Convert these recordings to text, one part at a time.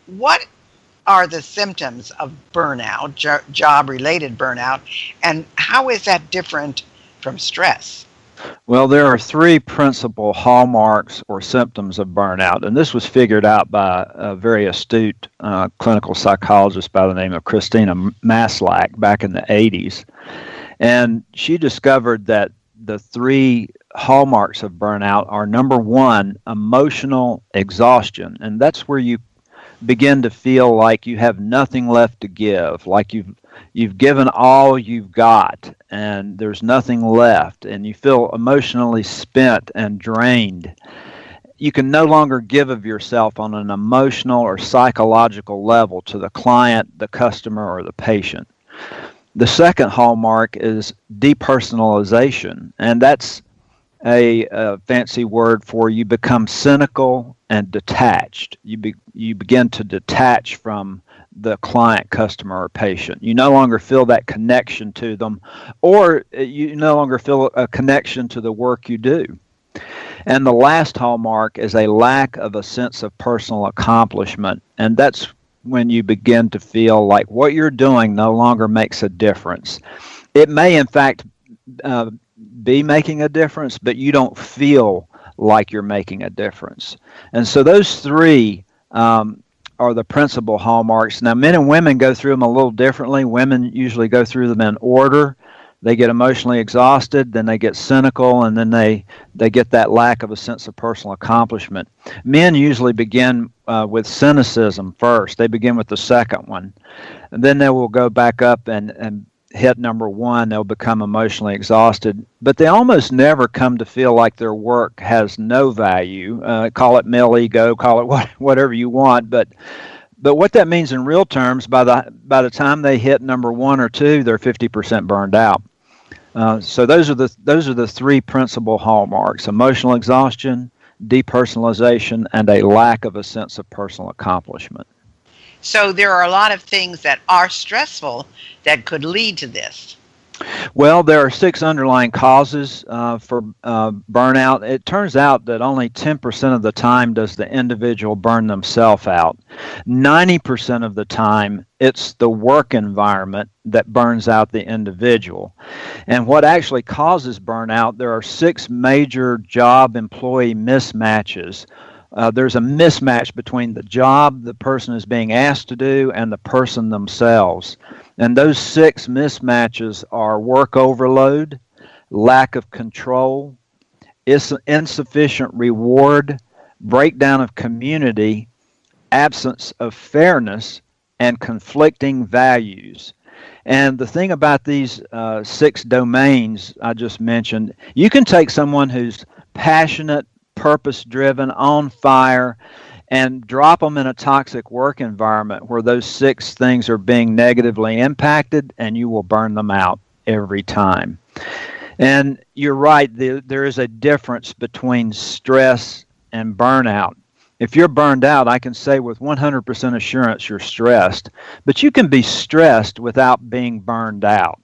what are the symptoms of burnout, job-related burnout, and how is that different from stress? Well, there are three principal hallmarks or symptoms of burnout, and this was figured out by a very astute clinical psychologist by the name of Christina Maslach back in the 80s. And she discovered that the three hallmarks of burnout are number one, emotional exhaustion, and that's where you begin to feel like you have nothing left to give, like you've given all you've got and there's nothing left, and you feel emotionally spent and drained. You can no longer give of yourself on an emotional or psychological level to the client, the customer, or the patient. The second hallmark is depersonalization, and that's a fancy word for you become cynical and detached. You begin to detach from the client, customer, or patient. You no longer feel that connection to them, or you no longer feel a connection to the work you do. And the last hallmark is a lack of a sense of personal accomplishment, and that's when you begin to feel like what you're doing no longer makes a difference. It may, in fact, be making a difference, but you don't feel like you're making a difference. And so those three are the principal hallmarks. Now, men and women go through them a little differently. Women usually go through them in order. They get emotionally exhausted, then they get cynical, and then they get that lack of a sense of personal accomplishment. Men usually begin with cynicism first. They begin with the second one. And then they will go back up and hit number one. They'll become emotionally exhausted. But they almost never come to feel like their work has no value. Call it male ego, call it whatever you want. But what that means in real terms, by the time they hit number one or two, they're 50% burned out. So those are the three principal hallmarks: emotional exhaustion, depersonalization, and a lack of a sense of personal accomplishment. So there are a lot of things that are stressful that could lead to this. Well, there are 6 underlying causes for burnout. It turns out that only 10% of the time does the individual burn themselves out. 90% of the time, it's the work environment that burns out the individual. And what actually causes burnout, there are 6 major job-employee mismatches. There's a mismatch between the job the person is being asked to do and the person themselves. And those 6 mismatches are work overload, lack of control, insufficient reward, breakdown of community, absence of fairness, and conflicting values. And the thing about these 6 domains I just mentioned, you can take someone who's passionate, purpose-driven, on fire, and drop them in a toxic work environment where those 6 things are being negatively impacted, and you will burn them out every time. And you're right, there is a difference between stress and burnout. If you're burned out, I can say with 100% assurance you're stressed, but you can be stressed without being burned out.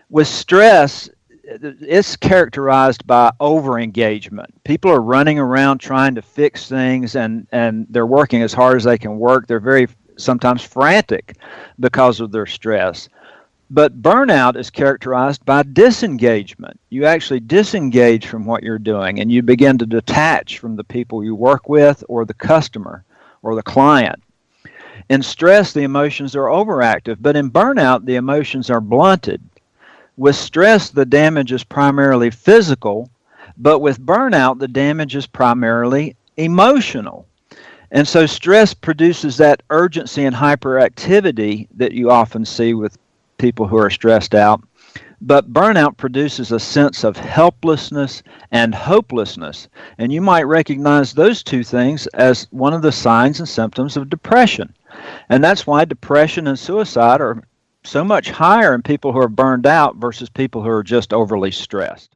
With stress, it's characterized by over-engagement. People are running around trying to fix things, and they're working as hard as they can work. They're very sometimes frantic because of their stress. But burnout is characterized by disengagement. You actually disengage from what you're doing, and you begin to detach from the people you work with or the customer or the client. In stress, the emotions are overactive, but in burnout, the emotions are blunted. With stress, the damage is primarily physical, but with burnout, the damage is primarily emotional. And so stress produces that urgency and hyperactivity that you often see with people who are stressed out. But burnout produces a sense of helplessness and hopelessness. And you might recognize those two things as one of the signs and symptoms of depression. And that's why depression and suicide are so much higher in people who are burned out versus people who are just overly stressed.